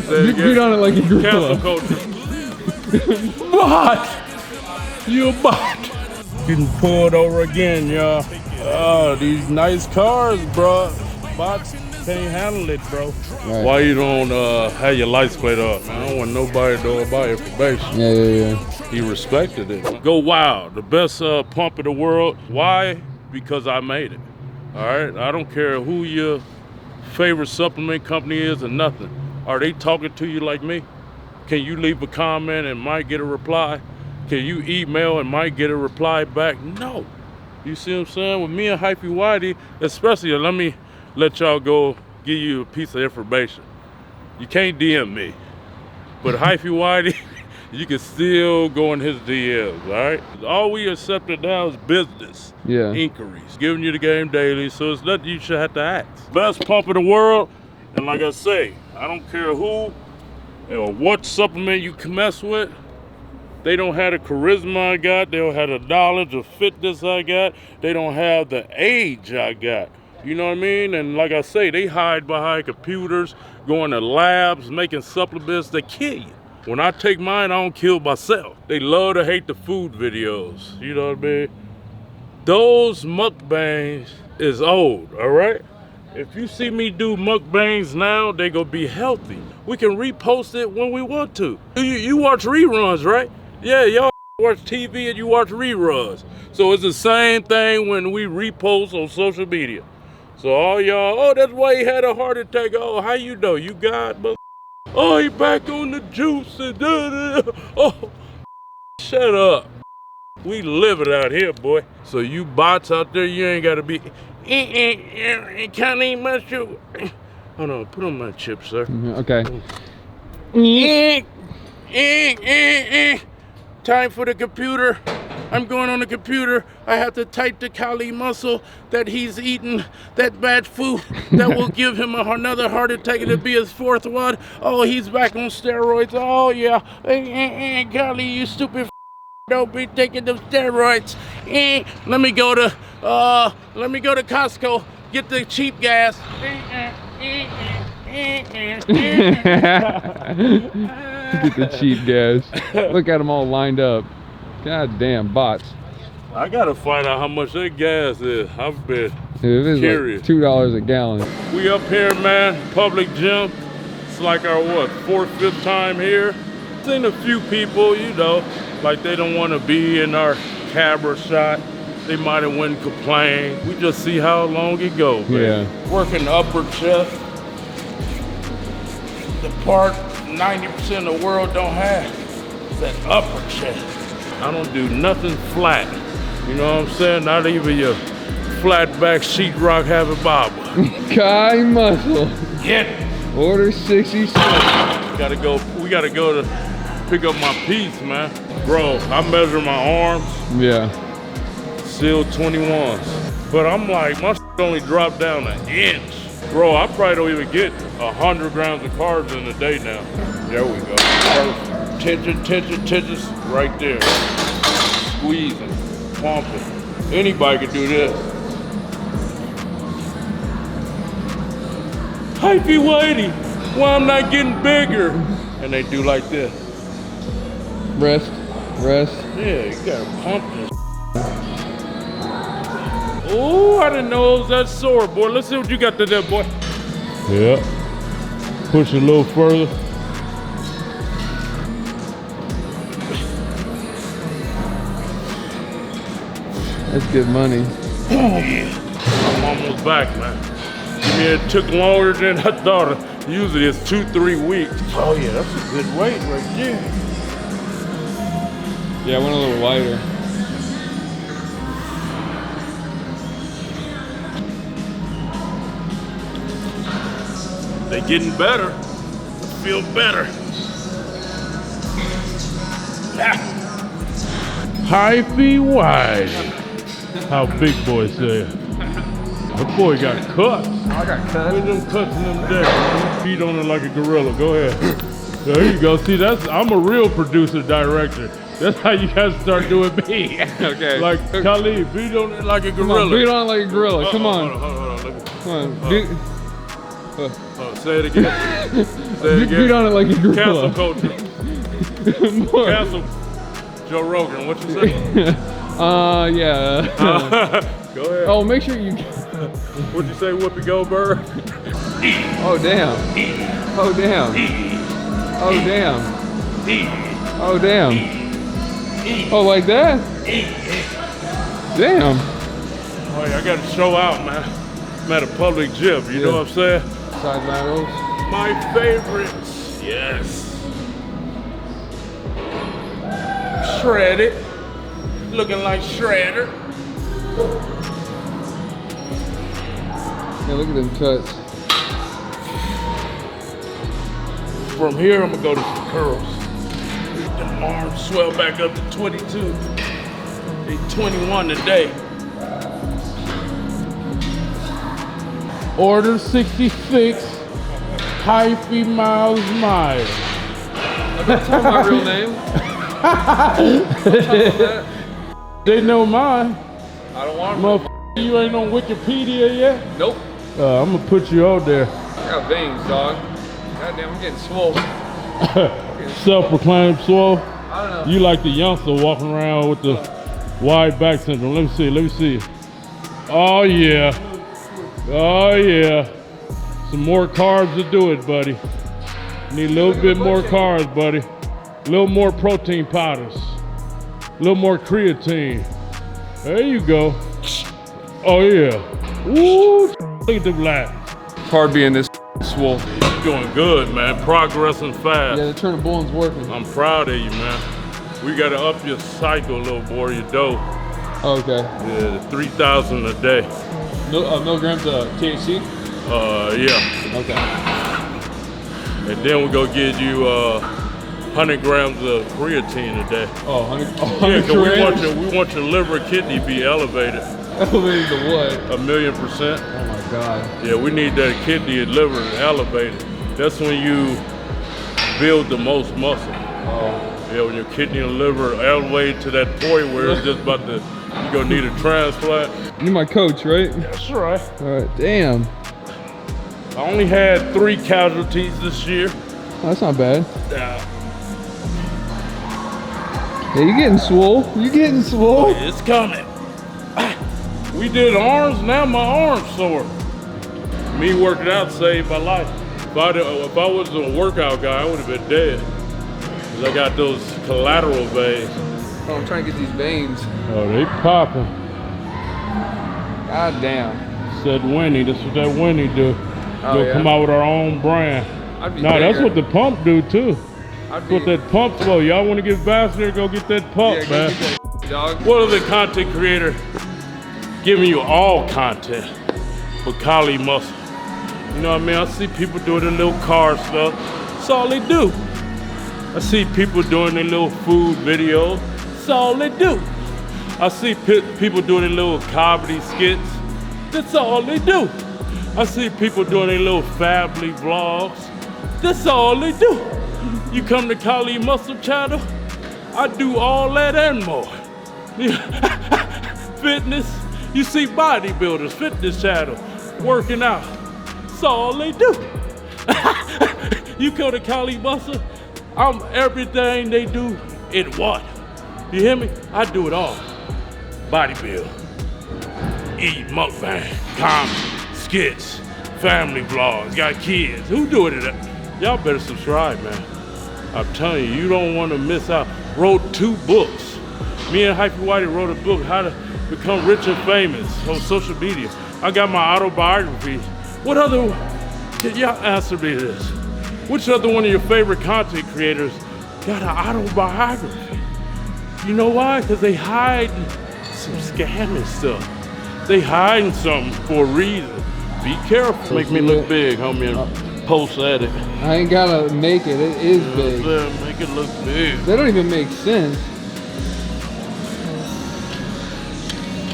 Beat on it like a gorilla. Cancel culture. Bot! You a bot. Getting pulled over again, y'all. Oh, these nice cars, bro. Bots can't handle it, bro. Right. Why you don't have your lights played up? Man, I don't want nobody to know about information. Yeah. He respected it. Go Wild, the best pump in the world. Why? Because I made it. All right? I don't care who your favorite supplement company is or nothing. Are they talking to you like me? Can you leave a comment and might get a reply? Can you email and might get a reply back? No. You see what I'm saying? With me and Hypey Whitey, especially, let me let y'all go give you a piece of information. You can't DM me, but Hypey Whitey, you can still go in his DMs, all right? All we accepted now is business inquiries, giving you the game daily, so it's nothing you should have to ask. Best pump in the world, and like I say, I don't care who or what supplement you can mess with. They don't have the charisma I got. They don't have the knowledge of fitness I got. They don't have the age I got. You know what I mean? And like I say, they hide behind computers, going to labs, making supplements that kill you. When I take mine, I don't kill myself. They love to hate the food videos. You know what I mean? Those mukbangs is old, all right? If you see me do mukbangs now, they gonna be healthy. We can repost it when we want to. You watch reruns, right? Yeah, y'all watch TV and you watch reruns. So it's the same thing when we repost on social media. So all y'all, oh, that's why he had a heart attack. Oh, how you know? You got, but oh, he back on the juice and oh, shut up. We live it out here, boy. So you bots out there, you ain't gotta be, can't eat much. Hold on, put on my chips, sir. Okay. Time for the computer. I'm going on the computer. I have to type the Kali muscle that he's eating, that bad food that will give him another heart attack. It'll be his fourth one. Oh, he's back on steroids. Oh, yeah. Kali, you stupid don't be taking them steroids. Let me go to Costco, get the cheap gas. Get the cheap gas. Look at them all lined up. God damn bots. I gotta find out how much that gas is. I've been curious. Like $2 a gallon. We up here, man, public gym. It's like our, what, 4th, 5th time here. Seen a few people, you know, like they don't want to be in our camera shot. They might have went and complained. We just see how long it goes, man. Yeah. Working the upper chest. The part 90% of the world don't have is that upper chest. I don't do nothing flat. You know what I'm saying? Not even your flat back sheetrock having bobber. Kai muscle. Get it. Order 66. We gotta go to pick up my piece, man. Bro, I measure my arms. Yeah. Still 21s. But I'm like, my only dropped down an inch. Bro, I probably don't even get 100 grams of carbs in a day now. There we go. Perfect. Tension, right there. Squeezing, pumping. Anybody can do this. Hypey Whitey, why I'm not getting bigger? And they do like this. Rest. Yeah, you gotta pump this. Oh, I didn't know it was that sore, boy. Let's see what you got to there, boy. Yeah. Push it a little further. That's good money. Yeah. I'm almost back, man. It took longer than I thought. Usually it's 2-3 weeks. Oh yeah, that's a good weight right there. Yeah, I went a little lighter. They getting better. Feel better. Hypey Whitey. How big boy say it. That boy got cuts. I got cut. Look at them cuts in them days. Feet on it like a gorilla. Go ahead. There you go. See, I'm a real producer, director. That's how you guys start doing me. Okay. Like Khalid, beat on it like a gorilla. Come on, beat on it like a gorilla. Come on. Hold on. Come on. Say it again. Say it again. Beat on it like a gorilla. Cancel culture. Cancel Joe Rogan. What you say? Yeah. Go ahead. Oh, make sure you. What'd you say, Whoopi Goldberg? Oh damn. Oh damn. Oh damn. Oh damn. Oh, like that? Damn. Oh yeah, I got to show out, man. I'm at a public gym. You know what I'm saying? Side laterals. My favorites. Yes. Shredded. Looking like Shredder. Yeah, look at them cuts. From here, I'm gonna go to some curls. The arms swell back up to 22. They 21 today. Order 66. Hyphy Miles Myers. Don't tell my real name. Don't tell them that. They know mine. I don't want them. Motherfucker, you ain't on Wikipedia yet? Nope. I'm gonna put you out there. I got veins, dog. Goddamn, I'm getting swole. Self-proclaimed swole. I don't know. You like the youngster walking around with the wide back syndrome. Let me see, let me see. Oh yeah. Oh yeah. Some more carbs to do it, buddy. Need a little bit more carbs, buddy. A little more protein powders. A little more creatine. There you go. Oh yeah. Ooh, look at them laps. It's hard being this swole. You're doing good, man. Progressing fast. Yeah, the Turnabullin's working. I'm proud of you, man. We gotta up your cycle, little boy, your dough. Okay. Yeah, 3,000 a day. Milligrams of THC? Yeah. Okay. And then we'll go get you 100 grams of creatine a day. Oh, 100, Yeah, 'cause we want your liver and kidney to be elevated. Elevated to what? 1,000,000%. Oh my God. Yeah, we need that kidney and liver elevated. That's when you build the most muscle. Oh. Yeah, when your kidney and liver are elevated to that point where it's just about to, you're gonna need a transplant. You're my coach, right? That's right. All right. Damn. I only had 3 casualties this year. Oh, that's not bad. Yeah. Yeah, you getting swole. You getting swole. It's coming. We did arms, now my arm's sore. Me working out saved my life. If I was a workout guy, I would have been dead. 'Cause I got those collateral veins. Oh, I'm trying to get these veins. Oh, they popping. God damn. Said Winnie, that's what that Winnie do. Oh, We'll yeah? come out with our own brand. I'd be No, that's bigger. what the pump do too. I'd That's what that pump for. Y'all want to get faster? Go get that pump, yeah, man. go get that, dog. What other content creator giving you all content but Kali muscle? You know what I mean? I see people doing their little car stuff. That's all they do. I see people doing their little food videos. That's all they do. I see people doing their little comedy skits. That's all they do. I see people doing their little family vlogs. That's all they do. You come to Kali Muscle Channel, I do all that and more. Fitness, you see bodybuilders, fitness channel, working out. That's all they do. You come to Kali Muscle, I'm everything they do in one. You hear me? I do it all. Bodybuild, eat, mukbang, comedy, skits, family vlogs, got kids. Who doing it? Y'all better subscribe, man. I'm telling you, you don't want to miss out. Wrote 2 books. Me and Hyphy Whitey wrote a book, How to Become Rich and Famous on social media. I got my autobiography. What other, can y'all answer me this? Which other one of your favorite content creators got an autobiography? You know why? Because they hide some scamming stuff. They hiding something for a reason. Be careful. Make me look big, homie, and post at it. I ain't gotta make it. It is big. Make it look big. They don't even make sense.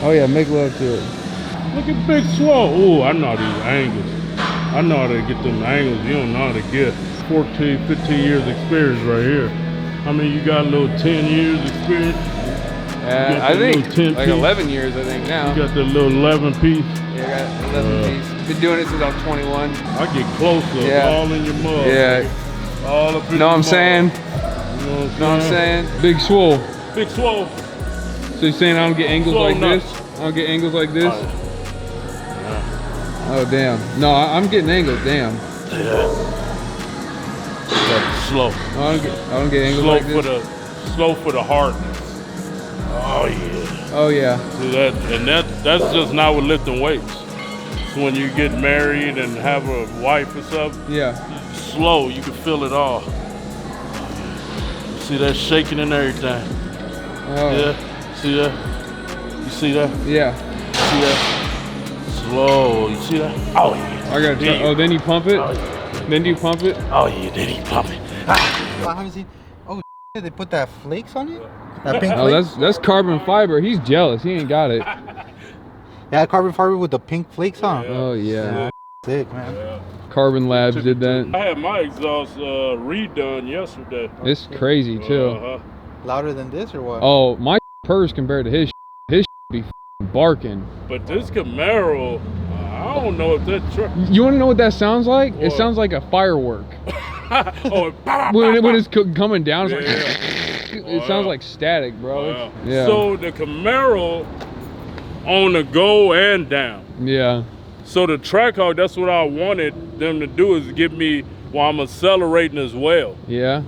Oh yeah, make love to it. Look at Big Swole. Ooh, I know these angles. I know how to get them angles. You don't know how to get 14, 15 years experience right here. I mean, you got a little 10 years experience. I think like 11 years, I think now. You got the little 11 piece. Yeah, I got 11 piece. Been doing it since I was 21. I get closer, Yeah. all in your mud. Yeah. All up in Know what your I'm mud. saying? You Know what I'm saying? Big swole. Big swole. So you're saying I don't get angles Swole like nuts. this? I don't get angles like this? Yeah. Oh, damn. No, I'm getting angles, damn. Yeah. That's slow. I don't get angles like this. Slow for the hardness. Oh yeah. Oh, yeah. See that, and that's just not with lifting weights. So when you get married and have a wife or something, Yeah. slow, you can feel it all. See that shaking and everything. Oh. Yeah. See that? You see that? Yeah. See that? Slow. You see that? Oh yeah. I gotta try. Oh, then you pump it? Oh yeah. Then do you pump it? Oh yeah. Then he pump it. I haven't seen. Oh, they put that flakes on it. That pink Oh, flakes. that's carbon fiber. He's jealous. He ain't got it. Yeah, carbon fiber with the pink flakes on. Oh, yeah. Sick, man. Yeah. Carbon Labs did I that. had my exhaust redone yesterday. It's crazy, too. Uh-huh. Louder than this or what? Oh, my purrs compared to his be barking. But this Camaro, I don't know if that truck. You want to know what that sounds like? What? It sounds like a firework. Oh, When it's coming down, it's like Yeah. it sounds like static, bro. Wow. Yeah. So the Camaro on the go and down. Yeah. So the Trackhawk, that's what I wanted them to do, is get me while I'm accelerating as well. Yeah.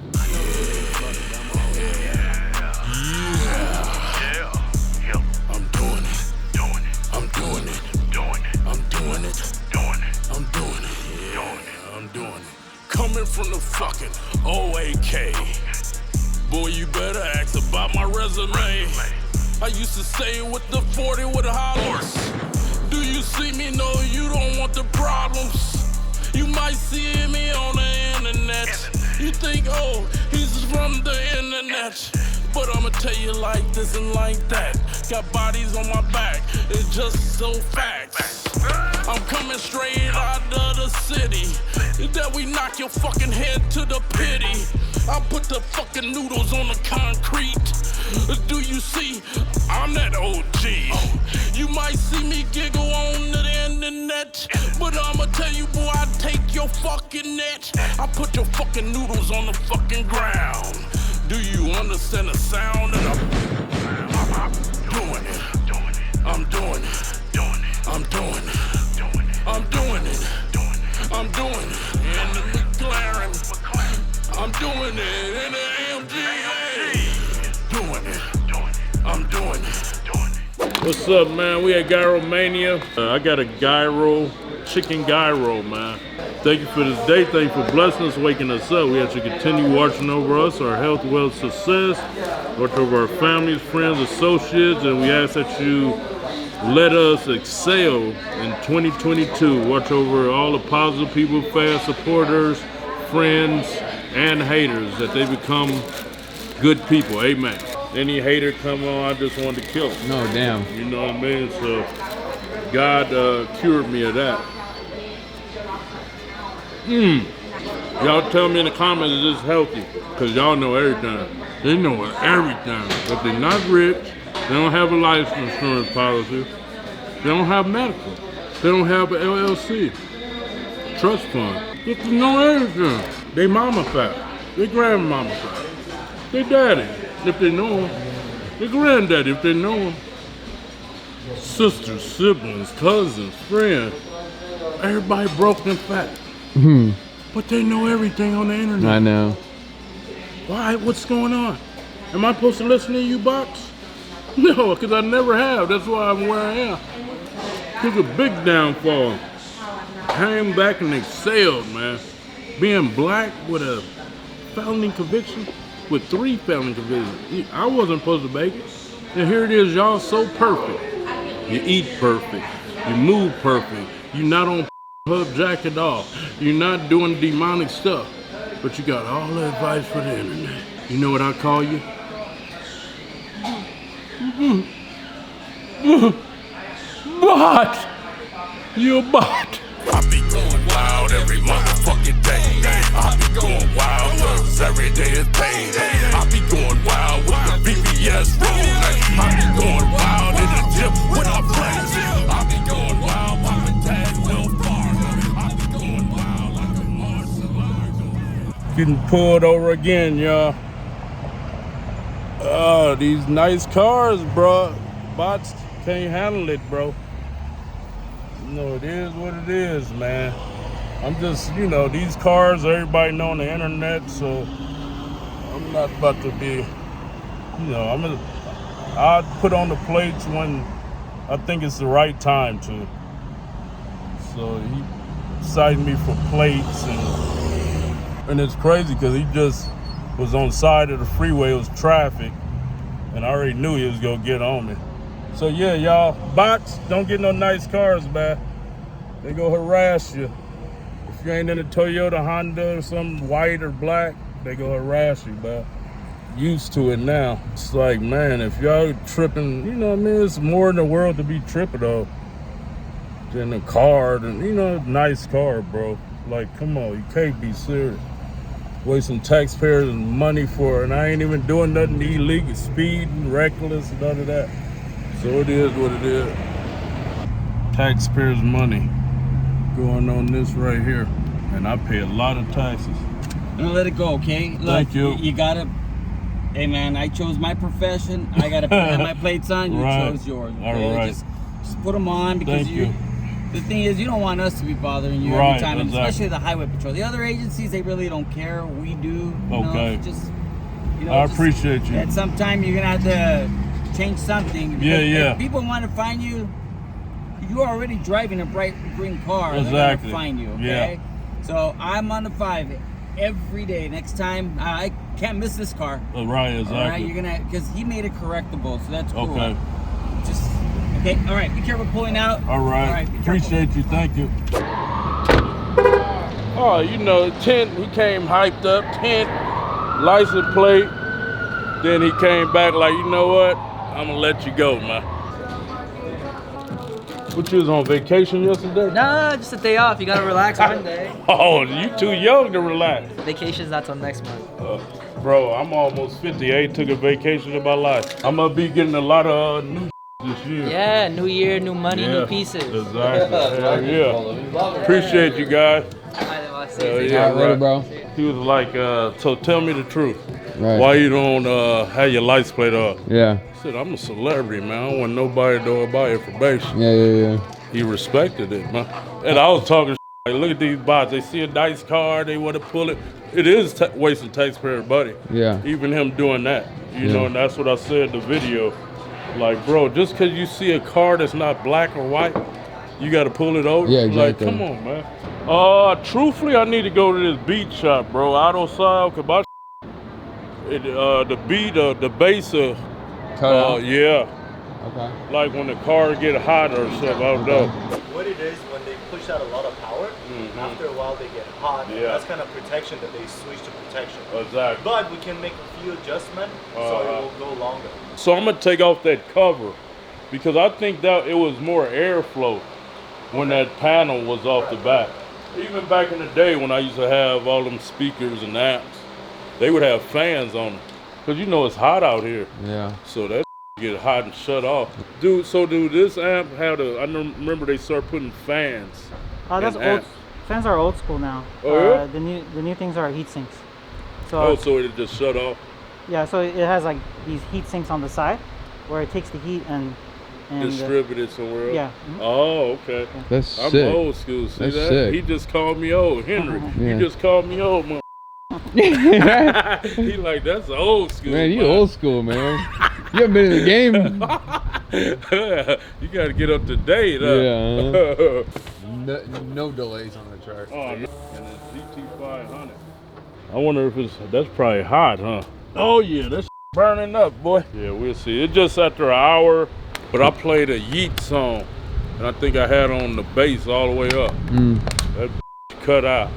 Coming from the fucking OAK. Boy, you better ask about my resume. I used to stay with the 40 with the hollers. Do you see me? No, you don't want the problems. You might see me on the internet. You think, oh, he's from the internet. But I'ma tell you like this and like that. Got bodies on my back, it's just so facts. I'm coming straight out of the city. That we knock your fucking head to the pity. I put the fucking noodles on the concrete. Do you see? I'm that OG. You might see me giggle on the internet, but I'ma tell you, boy, I take your fucking net. I put your fucking noodles on the fucking ground. Do you understand the sound that I'm doing it? I'm doing it. I'm doing it. I'm doing it. I'm doing it in the McLaren. I'm doing it in the AMG. Doing it. I'm doing it. What's up, man? We at Gyro Mania. I got a gyro, chicken gyro, man. Thank you for this day. Thank you for blessing us, waking us up. We have to continue watching over us, our health, wealth, success, watch over our families, friends, associates, and we ask that you let us excel in 2022. Watch over all the positive people, fans, supporters, friends, and haters, that they become good people. Amen. Any hater come on, I just wanted to kill him. No, damn. You know what I mean? So God cured me of that. Y'all tell me in the comments, is this healthy? Because y'all know everything. They know everything. If they're not rich, they don't have a life insurance policy, they don't have medical, they don't have an LLC, trust fund. If they know everything. They mama fat, they grandmama fat, they daddy, if they know him, they granddaddy, if they know him. Sisters, siblings, cousins, friends, everybody broke and fat. But they know everything on the internet. I know. Why? What's going on? Am I supposed to listen to you, Box? No, because I never have. That's why I'm where I am. Took a big downfall. Came back and excelled, man. Being black with a felony conviction, with 3 felony convictions. I wasn't supposed to make it. And here it is, y'all so perfect. You eat perfect. You move perfect. You're not on Hub Jack at all. You're not doing demonic stuff. But you got all the advice for the internet. You know what I call you? Bot! You a bot. I be going wild every motherfucking day. I be going wild cause every day is pain. I be going wild with the BBS roll. I be going wild in the gym when I play. I be going wild, popping tags, will fall. Getting pulled over again, y'all. These nice cars, bro. Bots can't handle it, bro. No, it is what it is, man. I'm just, these cars, everybody know on the internet, so I'm not about to be, I'll put on the plates when I think it's the right time to. So he cited me for plates, and it's crazy because he just was on the side of the freeway. It was traffic, and I already knew he was gonna get on me. So yeah, y'all, bots don't get no nice cars, man. They go harass you. If you ain't in a Toyota, Honda, or something white or black, they go harass you, man. Used to it now. It's like, man, if y'all tripping, it's more in the world to be tripping though than a car, than, nice car, bro. Like, come on, you can't be serious. Wasting taxpayers' money for it, and I ain't even doing nothing illegal, speeding, reckless, none of that. So it is what it is. Taxpayers' money going on this right here, and I pay a lot of taxes. I'm gonna let it go, okay? Look, Thank you. You gotta. Hey man, I chose my profession. I gotta put my plates on. You Right. chose yours. Okay? All right. Just put them on because Thank you. The thing is, you don't want us to be bothering you Right, every time, and exactly. especially the highway patrol. The other agencies, they really don't care. We do. Okay. Just. I appreciate you. At some time, you're gonna have to change something. because Yeah. If people want to find you, you're already driving a bright green car. They're Exactly. gonna find you. Okay. Yeah. So I'm on the 5 every day. Next time, I can't miss this car. Right, exactly. All right, you're gonna, because he made it correctable, so that's cool. Okay. Just okay. All right, be careful pulling out. All right. All right, be careful. Appreciate you. Thank you. Oh, tent. He came hyped up. Tent, license plate. Then he came back like, you know what? I'm gonna let you go, man. What, you was on vacation yesterday? Nah, just a day off. You gotta relax one day. Oh, you too young to relax. Vacation's not till next month. Bro, I'm almost 58. Took a vacation in my life. I'm gonna be getting a lot of new this year. Yeah, new year, new money, Yeah, new pieces. Exactly. Hell yeah. Appreciate you guys. Hell yeah, All right, later, bro. He was like, so tell me the truth. Right. Why you don't have your lights plate up? Yeah. I said, I'm a celebrity, man. I don't want nobody to know about information. Yeah. He respected it, man. And I was talking like, look at these bots. They see a nice car, they want to pull it. It is wasting taxpayer money. Yeah. Even him doing that, you know, and that's what I said in the video. Like, bro, just because you see a car that's not black or white, you got to pull it over? Yeah, exactly. Like, come on, man. Truthfully, I need to go to this beat shop, bro. Auto style, cause my the base of, Cut out. yeah. Okay. Like when the car get hot or something, I don't know. What it is, when they push out a lot of power, after a while they get hot. Yeah. That's kind of protection that they switch to protection. Exactly. But we can make a few adjustments so it will go longer. So I'm gonna take off that cover because I think that it was more airflow when that panel was off the back. Even back in the day when I used to have all them speakers and amps, they would have fans on them. Cause it's hot out here. Yeah. So that get hot and shut off. Dude, this amp had I remember they started putting fans. That's in old. amps. Fans are old school now. Oh, yeah? The new things are heat sinks. So Oh, so it just shut off? yeah, so it has like these heat sinks on the side, where it takes the heat and Distributed somewhere else? yeah. Oh, okay. That's I'm sick. old school. See That's that? sick. He just called me old. Henry, Yeah. you just called me old, man. He like, that's old school. Man, you old school, man. You haven't been in the game. You got to get up to date, huh? Yeah. No delays on the chart. Oh, no. And it's GT500. I wonder if that's probably hot, huh? Oh, yeah, that's burning up, boy. Yeah, we'll see. It's just after an hour, but I played a Yeet song, and I think I had on the bass all the way up. That cut out.